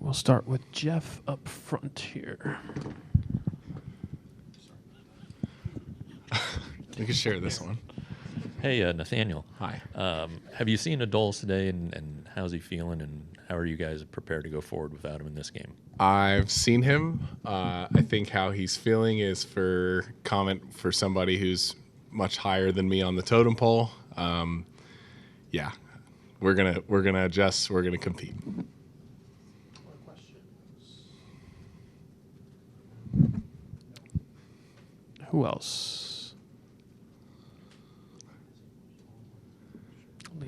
We'll start with Jeff up front here. We can share this one. Hey, Nathaniel. Hi. Have you seen Adolis today, and how's he feeling, and how are you guys prepared to go forward without him in this game? I've seen him. I think how he's feeling is for comment for somebody who's much higher than me on the totem pole. Yeah, we're gonna adjust. We're gonna compete. Who else? We'll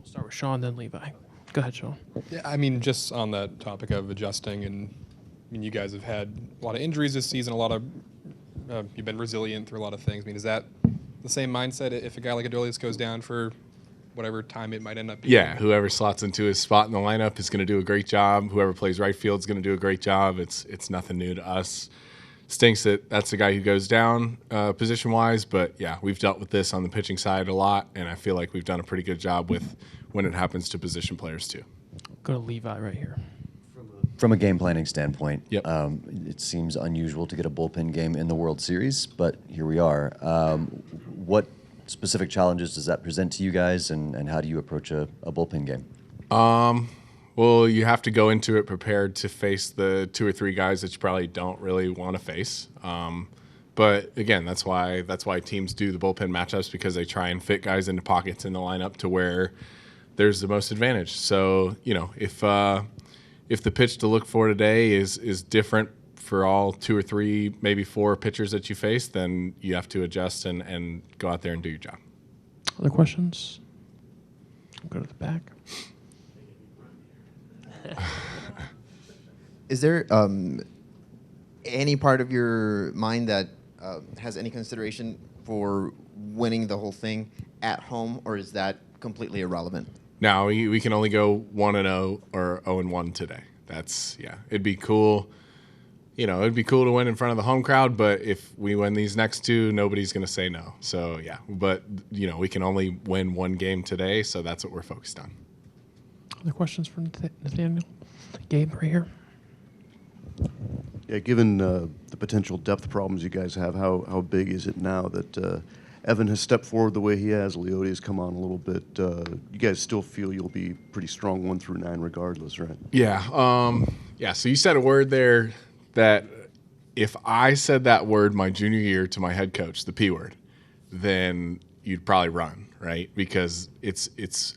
start with Sean, then Levi. Go ahead, Sean. Yeah, I mean, just on that topic of adjusting, and I mean, you guys have had a lot of injuries this season. You've been resilient through a lot of things. I mean, is that the same mindset if a guy like Adolis goes down for whatever time it might end up being? Yeah, whoever slots into his spot in the lineup is going to do a great job. Whoever plays right field is going to do a great job. It's nothing new to us. Stinks that that's the guy who goes down position-wise, but yeah, we've dealt with this on the pitching side a lot, and I feel like we've done a pretty good job with when it happens to position players too. Go to Levi right here. From a game planning standpoint, Yep. It seems unusual to get a bullpen game in the World Series, but here we are. What specific challenges does that present to you guys, and how do you approach a bullpen game? Well, you have to go into it prepared to face the 2 or 3 guys that you probably don't really want to face. But again, that's why teams do the bullpen matchups, because they try and fit guys into pockets in the lineup to where there's the most advantage. So, you know, if the pitch to look for today is different for all 2 or 3, maybe 4 pitchers that you face, then you have to adjust and go out there and do your job. Other questions? Go to the back. Is there any part of your mind that has any consideration for winning the whole thing at home, or is that completely irrelevant? No, we can only go 1-0 or 0-1 today. It'd be cool. You know, it'd be cool to win in front of the home crowd, but if we win these next 2, nobody's going to say no. So, yeah, but, you know, we can only win 1 game today, so that's what we're focused on. Other questions from Nathaniel? Gabe, right here. Yeah, given the potential depth problems you guys have, how big is it now that Evan has stepped forward the way he has, Leote has come on a little bit? You guys still feel you'll be pretty strong 1 through 9 regardless, right? Yeah. So you said a word there that if I said that word my junior year to my head coach, the P word, then you'd probably run, right? Because it's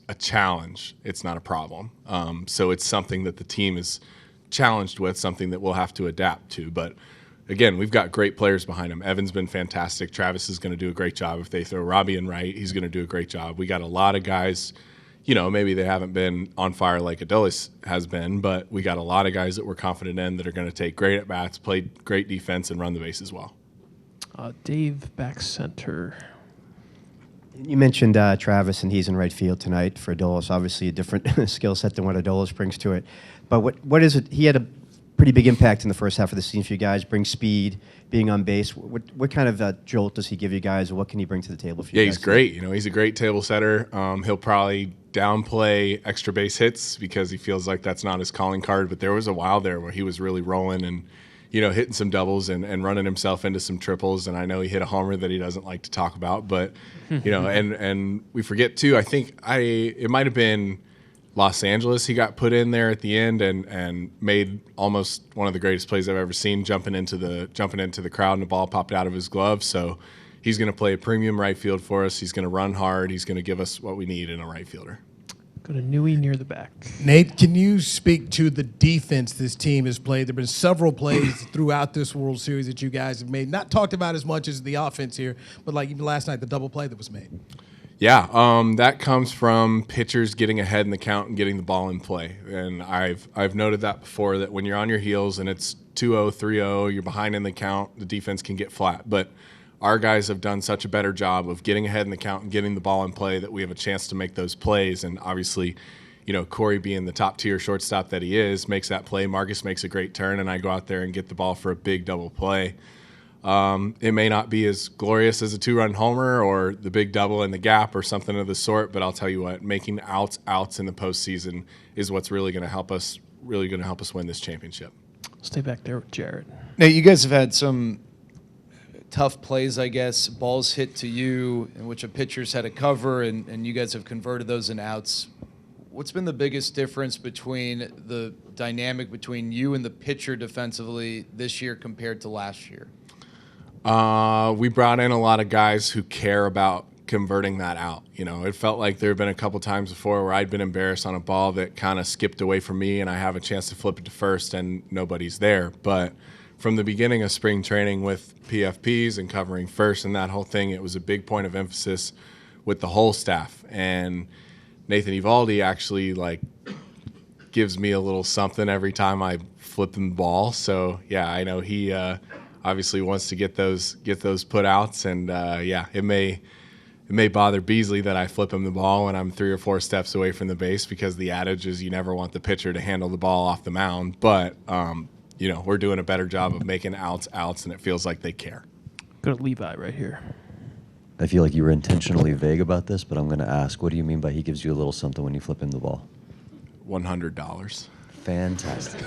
a challenge. It's not a problem. So it's something that the team is challenged with, something that we'll have to adapt to. But again, we've got great players behind him. Evan's been fantastic. Travis is going to do a great job. If they throw Robbie in right, he's going to do a great job. We got a lot of guys, you know, maybe they haven't been on fire like Adolis has been, but we got a lot of guys that we're confident in that are going to take great at-bats, play great defense, and run the base as well. Dave, back center. You mentioned Travis, and he's in right field tonight for Adolis. Obviously, a different skill set than what Adolis brings to it. But what is it? He had a pretty big impact in the first half of the season for you guys. Bring speed, being on base. What kind of jolt does he give you guys, or what can he bring to the table for you guys? Yeah, he's great. You know, he's a great table setter. He'll probably downplay extra base hits because he feels like that's not his calling card. But there was a while there where he was really rolling and, you know, hitting some doubles and running himself into some triples. And I know he hit a homer that he doesn't like to talk about. But, you know, and we forget, too, I think it might have been Los Angeles he got put in there at the end and made almost one of the greatest plays I've ever seen, jumping into the crowd, and the ball popped out of his glove. So he's going to play a premium right field for us. He's going to run hard. He's going to give us what we need in a right fielder. Go to Newey near the back. Nate, can you speak to the defense this team has played? There have been several plays throughout this World Series that you guys have made. Not talked about as much as the offense here, but like even last night, the double play that was made. Yeah, that comes from pitchers getting ahead in the count and getting the ball in play. And I've noted that before, that when you're on your heels and it's 2-0, 3-0, you're behind in the count, the defense can get flat. But our guys have done such a better job of getting ahead in the count and getting the ball in play that we have a chance to make those plays. And obviously, you know, Corey being the top-tier shortstop that he is, makes that play. Marcus makes a great turn, and I go out there and get the ball for a big double play. It may not be as glorious as a 2-run homer or the big double in the gap or something of the sort, but I'll tell you what, making outs in the postseason is what's really going to help us win this championship. Stay back there with Jared. Now, you guys have had some tough plays, I guess, balls hit to you in which a pitcher's had a cover, and you guys have converted those in outs. What's been the biggest difference between the dynamic between you and the pitcher defensively this year compared to last year? We brought in a lot of guys who care about converting that out. You know, it felt like there have been a couple times before where I'd been embarrassed on a ball that kind of skipped away from me and I have a chance to flip it to first and nobody's there. But from the beginning of spring training with PFPs and covering first and that whole thing, it was a big point of emphasis with the whole staff. And Nathan Eovaldi actually gives me a little something every time I flip him the ball. So yeah, I know he obviously wants to get those put outs, and it may bother Beasley that I flip him the ball when I'm 3 or 4 steps away from the base, because the adage is you never want the pitcher to handle the ball off the mound. But we're doing a better job of making outs, and it feels like they care. Go to Levi right here. I feel like you were intentionally vague about this, but I'm going to ask, what do you mean by he gives you a little something when you flip him the ball? $100. Fantastic.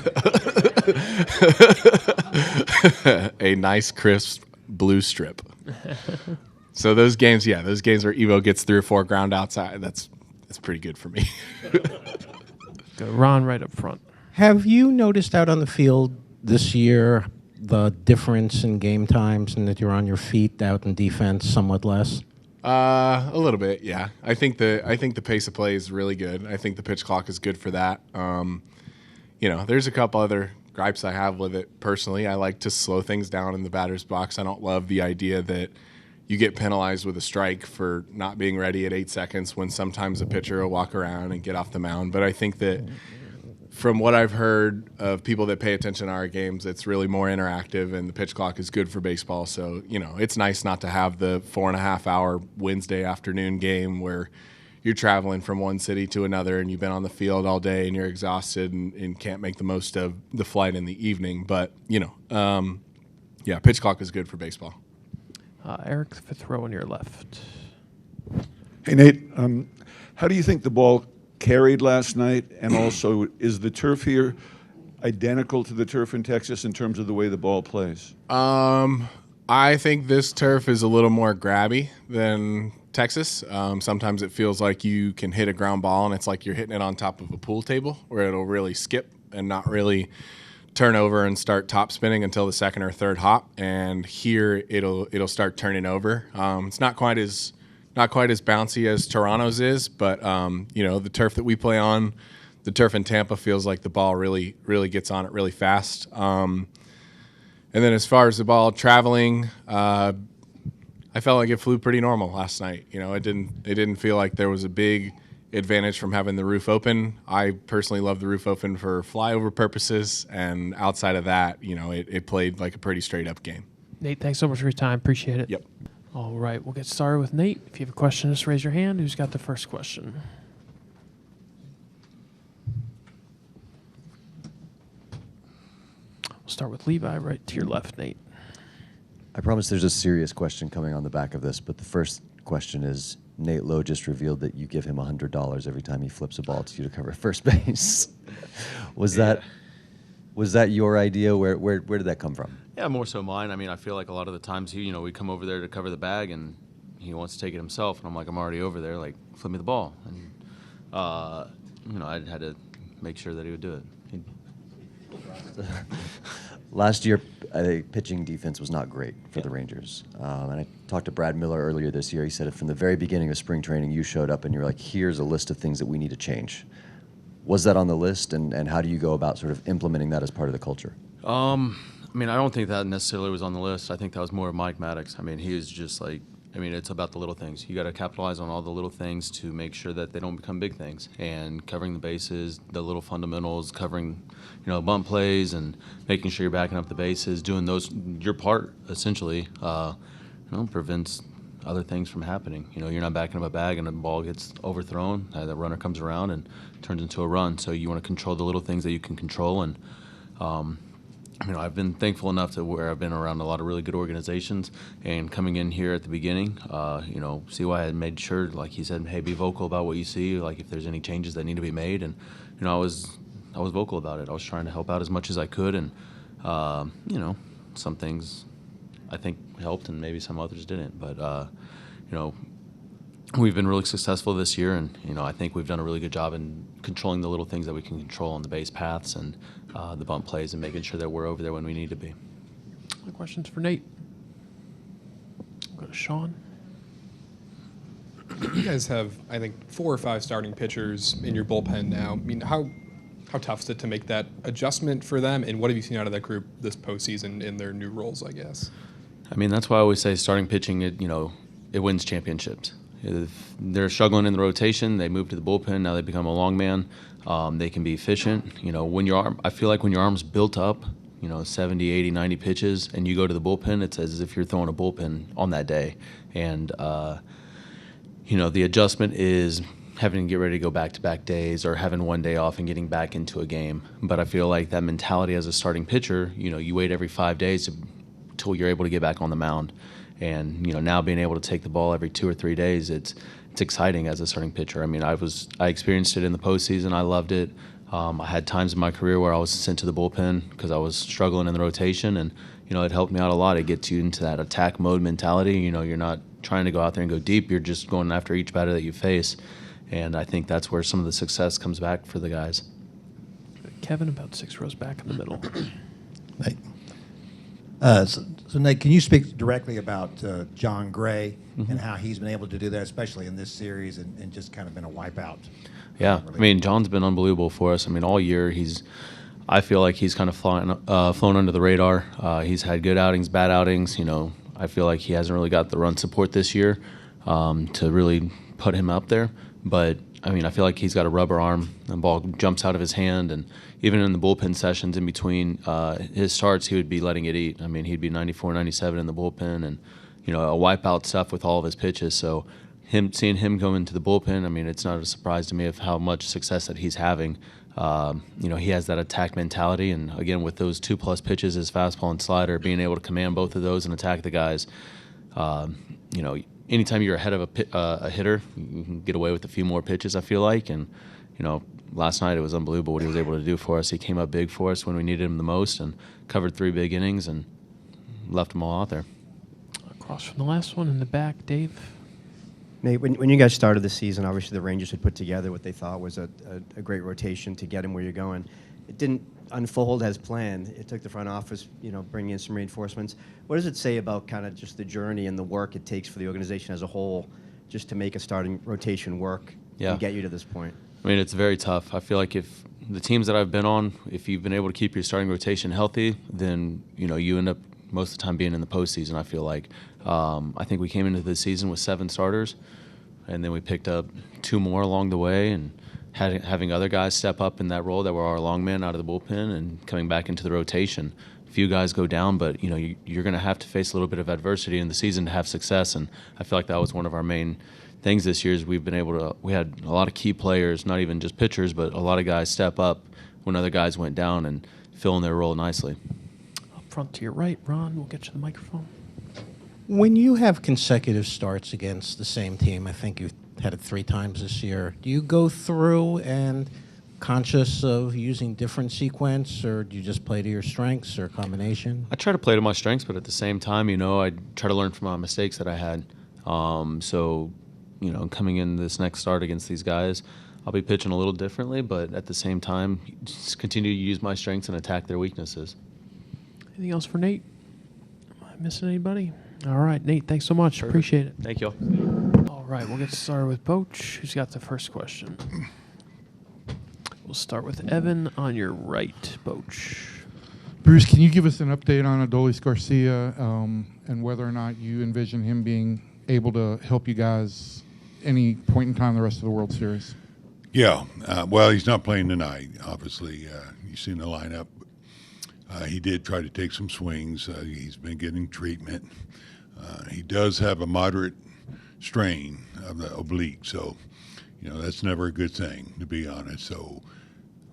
A nice, crisp blue strip. So those games where Evo gets 3 or 4 ground outs, that's pretty good for me. Go Ron right up front. Have you noticed out on the field this year the difference in game times and that you're on your feet out in defense somewhat less? A little bit, yeah. I think the pace of play is really good. I think the pitch clock is good for that. There's a couple other gripes I have with it personally. I like to slow things down in the batter's box. I don't love the idea that you get penalized with a strike for not being ready at 8 seconds when sometimes a pitcher will walk around and get off the mound. But I think that from what I've heard of people that pay attention to our games, it's really more interactive, and the pitch clock is good for baseball. So, it's nice not to have the 4.5-hour Wednesday afternoon game where you're traveling from one city to another and you've been on the field all day and you're exhausted and can't make the most of the flight in the evening. But, pitch clock is good for baseball. Eric, the 5th row on your left. Hey, Nate, how do you think the ball carried last night? And also, is the turf here identical to the turf in Texas in terms of the way the ball plays? I think this turf is a little more grabby than Texas. Sometimes it feels like you can hit a ground ball and it's like you're hitting it on top of a pool table where it'll really skip and not really turn over and start top spinning until the 2nd or 3rd hop. And here it'll start turning over. It's not quite as bouncy as Toronto's is, but the turf that we play on, the turf in Tampa, feels like the ball really gets on it really fast. And then as far as the ball traveling, I felt like it flew pretty normal last night. It didn't feel like there was a big advantage from having the roof open. I personally love the roof open for flyover purposes, and outside of that, it played like a pretty straight up game. Nate, thanks so much for your time. Appreciate it. Yep. All right, we'll get started with Nate. If you have a question, just raise your hand. Who's got the first question? We'll start with Levi right to your left, Nate. I promise there's a serious question coming on the back of this, but the first question is, Nate Lowe just revealed that you give him $100 every time he flips a ball to you to cover first base. Was that your idea? Where did that come from? Yeah, more so mine. I mean, I feel like a lot of the times we come over there to cover the bag, and he wants to take it himself, and I'm like, I'm already over there. Like, flip me the ball, and I had to make sure that he would do it. Last year, I think pitching defense was not great for the Rangers. And I talked to Brad Miller earlier this year. He said from the very beginning of spring training, you showed up and you were like, here's a list of things that we need to change. Was that on the list, and how do you go about sort of implementing that as part of the culture? I mean, I don't think that necessarily was on the list. I think that was more of Mike Maddox. I mean, he is just like, it's about the little things. You got to capitalize on all the little things to make sure that they don't become big things. And covering the bases, the little fundamentals, covering, bunt plays, and making sure you're backing up the bases, doing those, your part essentially, prevents other things from happening. You're not backing up a bag and the ball gets overthrown. The runner comes around and turns into a run. So you want to control the little things that you can control, and I've been thankful enough to where I've been around a lot of really good organizations, and coming in here at the beginning, CY had made sure, like he said, hey, be vocal about what you see, like if there's any changes that need to be made, and I was vocal about it. I was trying to help out as much as I could, and some things I think helped, and maybe some others didn't, but we've been really successful this year, and I think we've done a really good job in controlling the little things that we can control on the base paths and the bump plays, and making sure that we're over there when we need to be. Any questions for Nate? We'll go to Sean. You guys have, I think, 4 or 5 starting pitchers in your bullpen now. I mean, how tough is it to make that adjustment for them, and what have you seen out of that group this postseason in their new roles, I guess? That's why I always say starting pitching, it wins championships. If they're struggling in the rotation, they move to the bullpen. Now they become a long man. They can be efficient. I feel like when your arm's built up, 70, 80, 90 pitches, and you go to the bullpen, it's as if you're throwing a bullpen on that day. And, the adjustment is having to get ready to go back-to-back days or having one day off and getting back into a game. But I feel like that mentality as a starting pitcher, you wait every 5 days until you're able to get back on the mound. And now being able to take the ball every 2 or 3 days, it's exciting as a starting pitcher. I experienced it in the postseason. I loved it. I had times in my career where I was sent to the bullpen because I was struggling in the rotation, and it helped me out a lot. It gets you into that attack mode mentality. You're not trying to go out there and go deep. You're just going after each batter that you face, and I think that's where some of the success comes back for the guys. Kevin, about 6 rows back in the middle. So Nate, can you speak directly about John Gray and how he's been able to do that, especially in this series, and just kind of been a wipeout? Yeah, John's been unbelievable for us. All year I feel like he's kind of flown under the radar. He's had good outings, bad outings. I feel like he hasn't really got the run support this year to really put him up there. But I feel like he's got a rubber arm. The ball jumps out of his hand, and even in the bullpen sessions in between his starts, he would be letting it eat. He'd be 94, 97 in the bullpen, and a wipeout stuff with all of his pitches. So seeing him go into the bullpen, it's not a surprise to me of how much success that he's having. He has that attack mentality, and again, with those 2+ pitches, his fastball and slider, being able to command both of those and attack the guys. Anytime you're ahead of a hitter, you can get away with a few more pitches, I feel like. And, last night it was unbelievable what he was able to do for us. He came up big for us when we needed him the most and covered 3 big innings and left them all out there. Across from the last one in the back, Dave. Nate, when you guys started the season, obviously the Rangers had put together what they thought was a great rotation to get him where you're going. It didn't unfold as planned. It took the front office, bringing in some reinforcements. What does it say about kind of just the journey and the work it takes for the organization as a whole just to make a starting rotation work and get you to this point? It's very tough. I feel like if the teams that I've been on, if you've been able to keep your starting rotation healthy, then, you end up most of the time being in the postseason, I feel like. I think we came into the season with 7 starters, and then we picked up 2 more along the way, and having other guys step up in that role that were our long men out of the bullpen and coming back into the rotation. A few guys go down, but you're going to have to face a little bit of adversity in the season to have success, and I feel like that was one of our main things this year is we had a lot of key players, not even just pitchers, but a lot of guys step up when other guys went down and fill in their role nicely. Up front to your right, Ron, we'll get you the microphone. When you have consecutive starts against the same team, I think you've had it 3 times this year, do you go through and conscious of using different sequence, or do you just play to your strengths or a combination? I try to play to my strengths, but at the same time, I try to learn from my mistakes that I had. Coming in this next start against these guys, I'll be pitching a little differently, but at the same time, just continue to use my strengths and attack their weaknesses. Anything else for Nate? Am I missing anybody? All right, Nate, thanks so much. Perfect. Appreciate it. Thank you. All right, we'll get started with Bochy, who's got the first question. We'll start with Evan on your right, Bochy. Bruce, can you give us an update on Adolis Garcia and whether or not you envision him being able to help you guys any point in time the rest of the World Series? Yeah, well, he's not playing tonight, obviously. You've seen the lineup. He did try to take some swings. He's been getting treatment. He does have a moderate strain of the oblique, so, that's never a good thing, to be honest. So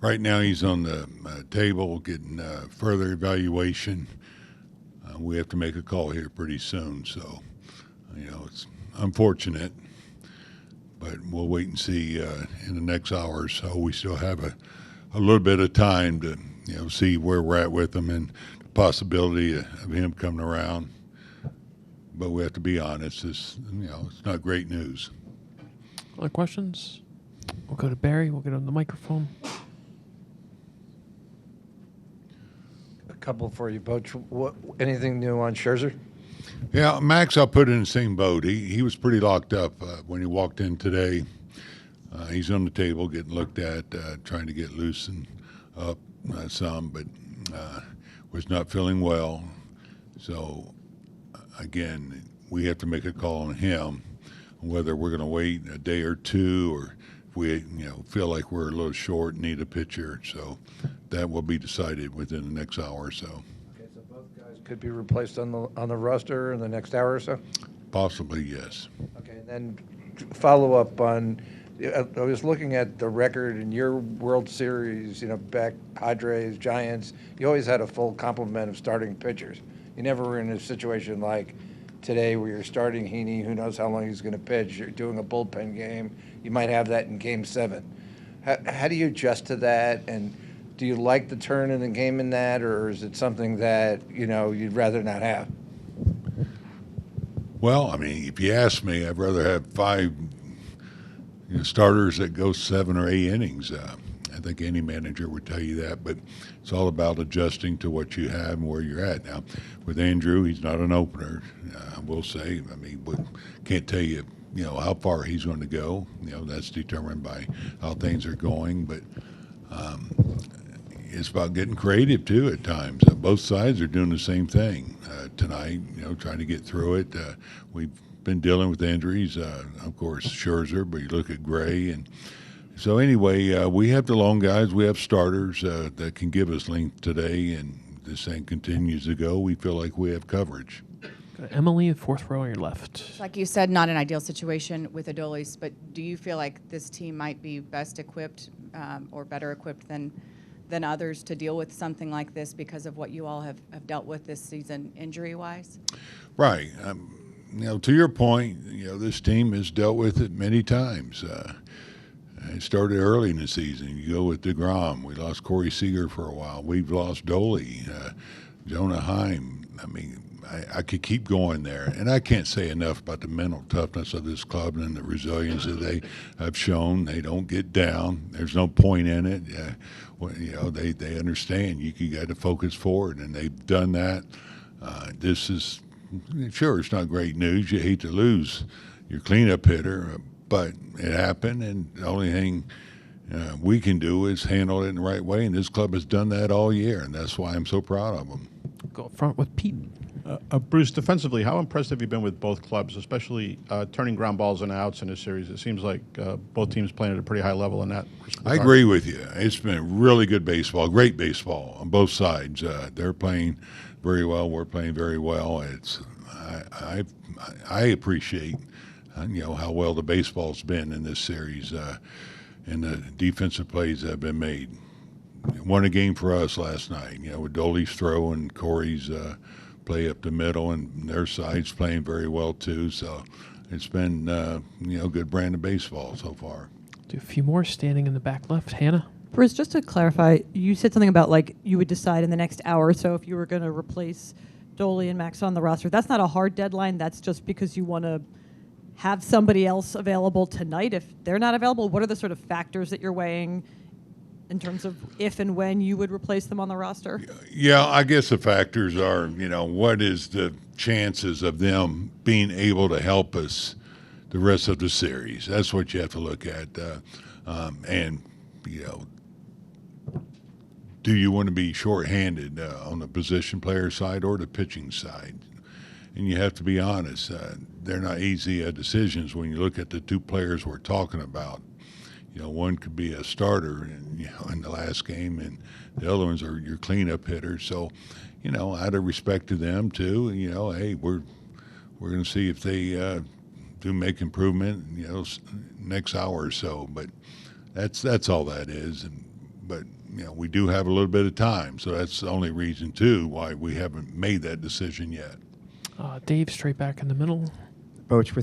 Right now, he's on the table getting further evaluation. We have to make a call here pretty soon, so it's unfortunate, but we'll wait and see in the next hour or so. We still have a little bit of time to see where we're at with him and the possibility of him coming around. But we have to be honest. It's not great news. Other questions? We'll go to Barry. We'll get on the microphone. A couple for you, Bochy. Anything new on Scherzer? Yeah, Max, I'll put in the same boat. He was pretty locked up when he walked in today. He's on the table getting looked at, trying to get loosened up some, but was not feeling well. So, again, we have to make a call on him, whether we're going to wait a day or two or if we feel like we're a little short and need a pitcher. So that will be decided within the next hour or so. Okay, so both guys could be replaced on the roster in the next hour or so? Possibly, yes. Okay, and then follow up on, I was looking at the record in your World Series, back Padres, Giants, you always had a full complement of starting pitchers. You never were in a situation like today where you're starting Heaney, who knows how long he's going to pitch, you're doing a bullpen game. You might have that in Game 7. How do you adjust to that, and do you like the turn in the game in that, or is it something that, you'd rather not have? Well, I mean, if you ask me, I'd rather have 5 starters that go 7 or 8 innings. I think any manager would tell you that, but it's all about adjusting to what you have and where you're at. Now, with Andrew, he's not an opener, I will say. I mean, we can't tell you, how far he's going to go. That's determined by how things are going, but it's about getting creative, too, at times. Both sides are doing the same thing tonight, trying to get through it. We've been dealing with injuries, of course, Scherzer, but you look at Gray. And so anyway, we have the long guys. We have starters that can give us length today, and this thing continues to go. We feel like we have coverage. Emily, fourth row on your left. Like you said, not an ideal situation with Adolis, but do you feel like this team might be best equipped or better equipped than others to deal with something like this because of what you all have dealt with this season injury-wise? Right. To your point, this team has dealt with it many times. It started early in the season. You go with DeGrom. We lost Corey Seager for a while. We've lost Dolly, Jonah Heim. I mean, I could keep going there. And I can't say enough about the mental toughness of this club and the resilience that they have shown. They don't get down. There's no point in it. They understand you got to focus forward, and they've done that. This is, sure, it's not great news. You hate to lose your cleanup hitter, but it happened, and the only thing we can do is handle it in the right way, and this club has done that all year, and that's why I'm so proud of them. Go up front with Pete. Bruce, defensively, how impressed have you been with both clubs, especially turning ground balls and outs in this series? It seems like both teams playing at a pretty high level in that regard. I agree with you. It's been really good baseball, great baseball on both sides. They're playing very well. We're playing very well. I appreciate how well the baseball's been in this series and the defensive plays that have been made. Won a game for us last night, with Dolly's throw and Corey's play up the middle, and their side's playing very well too. So it's been good brand of baseball so far. Do a few more standing in the back left. Hannah? Bruce, just to clarify, you said something about like you would decide in the next hour or so if you were going to replace Dolly and Max on the roster. That's not a hard deadline. That's just because you want to have somebody else available tonight. If they're not available, what are the sort of factors that you're weighing in terms of if and when you would replace them on the roster? Yeah, I guess the factors are, what is the chances of them being able to help us the rest of the series? That's what you have to look at. And, do you want to be shorthanded on the position player side or the pitching side? And you have to be honest. They're not easy decisions when you look at the 2 players we're talking about. One could be a starter in the last game, and the other ones are your cleanup hitters. So, out of respect to them too, hey, we're going to see if they do make improvement, next hour or so. But that's all that is. but we do have a little bit of time, so that's the only reason too why we haven't made that decision yet. Dave, straight back in the middle. Bochy,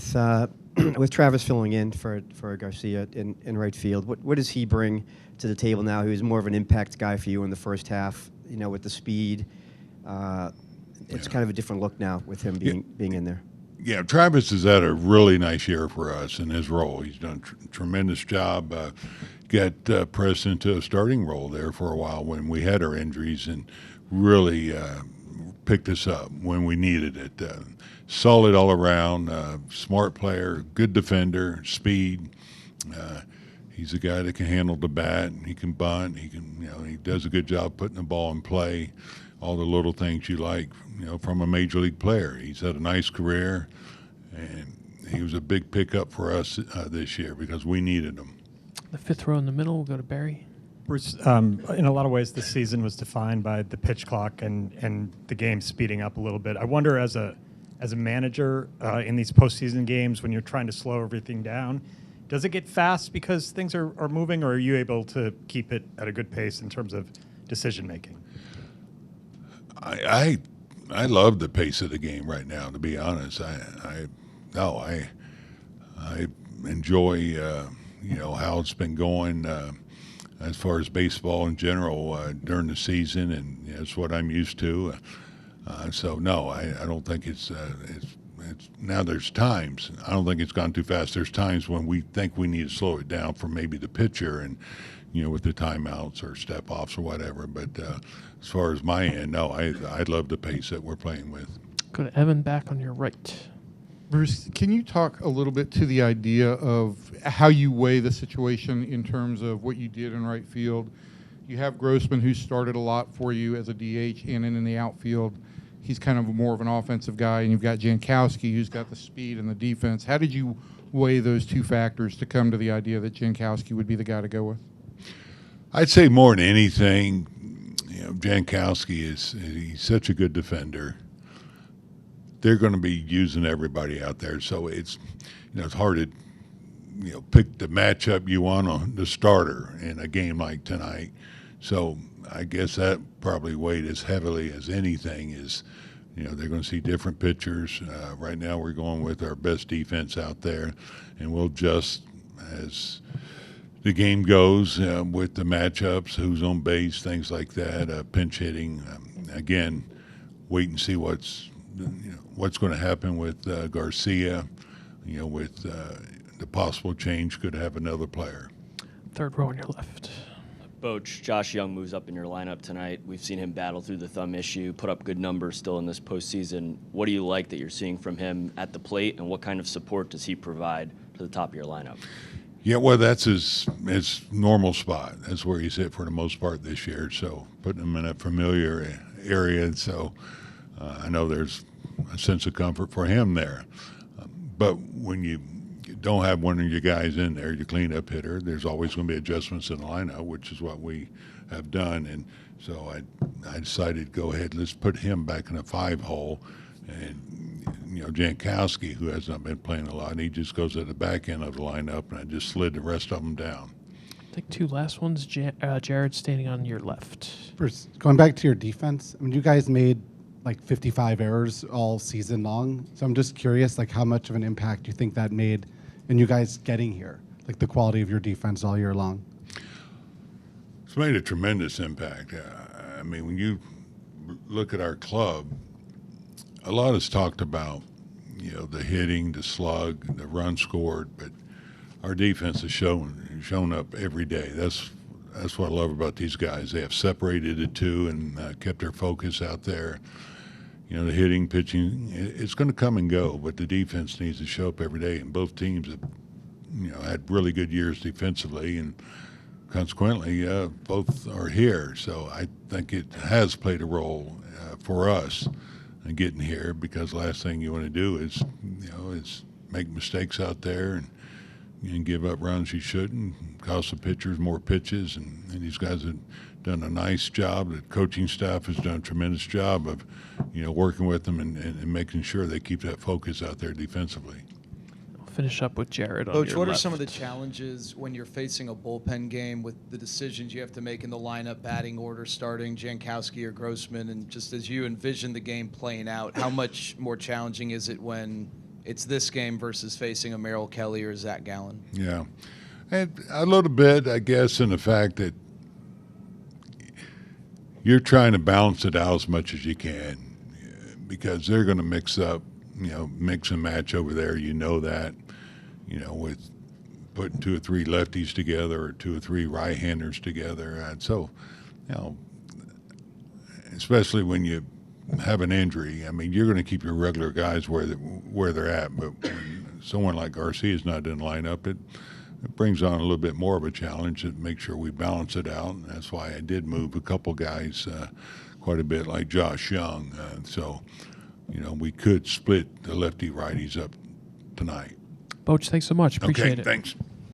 with Travis filling in for Garcia in right field, what does he bring to the table now? He was more of an impact guy for you in the first half, with the speed. It's kind of a different look now with him being in there. Yeah, Travis has had a really nice year for us in his role. He's done a tremendous job. Got pressed into a starting role there for a while when we had our injuries and really picked us up when we needed it. Solid all around, smart player, good defender, speed. He's a guy that can handle the bat. He can bunt. He does a good job putting the ball in play. All the little things you like, from a major league player. He's had a nice career, and he was a big pickup for us this year because we needed him. The fifth row in the middle, we'll go to Barry. Bruce, in a lot of ways, this season was defined by the pitch clock and the game speeding up a little bit. I wonder, as a manager in these postseason games, when you're trying to slow everything down, does it get fast because things are moving, or are you able to keep it at a good pace in terms of decision making? I love the pace of the game right now. To be honest, I enjoy how it's been going as far as baseball in general during the season, and it's what I'm used to. So no, I don't think it's now. There's times I don't think it's gone too fast. There's times when we think we need to slow it down for maybe the pitcher and with the timeouts or step offs or whatever. But as far as my end, no, I love the pace that we're playing with. Go to Evan back on your right. Bruce, can you talk a little bit to the idea of how you weigh the situation in terms of what you did in right field? You have Grossman, who started a lot for you as a DH and in the outfield. He's kind of more of an offensive guy, and you've got Jankowski, who's got the speed and the defense. How did you weigh those two factors to come to the idea that Jankowski would be the guy to go with? I'd say more than anything, Jankowski he's such a good defender. They're going to be using everybody out there, so it's it's hard to pick the matchup you want on the starter in a game like tonight. So I guess that probably weighed as heavily as anything is, they're going to see different pitchers. Right now we're going with our best defense out there, and we'll adjust as the game goes with the matchups, who's on base, things like that, pinch hitting. Again, wait and see what's going to happen with Garcia, with the possible change could have another player. Third row on your left. Bochy, Josh Young moves up in your lineup tonight. We've seen him battle through the thumb issue, put up good numbers still in this postseason. What do you like that you're seeing from him at the plate, and what kind of support does he provide to the top of your lineup? Yeah, well, that's his normal spot. That's where he's hit for the most part this year. So putting him in a familiar area, so I know there's a sense of comfort for him there. But when you don't have one of your guys in there, your cleanup hitter, there's always going to be adjustments in the lineup, which is what we have done. And so I decided to go ahead, let's put him back in a 5-hole. And, Jankowski, who has not been playing a lot, he just goes at the back end of the lineup, and I just slid the rest of them down. I think two last ones. Jared standing on your left. Bruce, going back to your defense, you guys made like 55 errors all season long. So I'm just curious, how much of an impact you think that made in you guys getting here, the quality of your defense all year long? It's made a tremendous impact. When you look at our club, a lot is talked about, the hitting, the slug, the run scored, but our defense has shown up every day. That's what I love about these guys. They have separated the two and kept their focus out there. The hitting, pitching, it's going to come and go, but the defense needs to show up every day. And both teams have, had really good years defensively, and consequently, both are here. So I think it has played a role for us in getting here, because the last thing you want to do is, is make mistakes out there and give up runs you shouldn't, cost the pitchers more pitches. And these guys have done a nice job. The coaching staff has done a tremendous job of, working with them and making sure they keep that focus out there defensively. finish up with Jared on Coach, your what left. are some of the challenges when you're facing a bullpen game with the decisions you have to make in the lineup, batting order, starting Jankowski or Grossman, and just as you envision the game playing out, how much more challenging is it when it's this game versus facing a Merrill Kelly or Zach Gallen? Yeah. And a little bit, I guess, in the fact that you're trying to balance it out as much as you can because they're going to mix and match over there. You know that, with putting 2 or 3 lefties together or 2 or 3 right-handers together. And so, especially when you have an injury, I mean, you're going to keep your regular guys where they're at. But when someone like Garcia's not in the lineup, it brings on a little bit more of a challenge to make sure we balance it out. And that's why I did move a couple guys quite a bit, like Josh Young. So, we could split the lefty-righties up tonight. Bochy, thanks so much. Appreciate it. it. Thanks.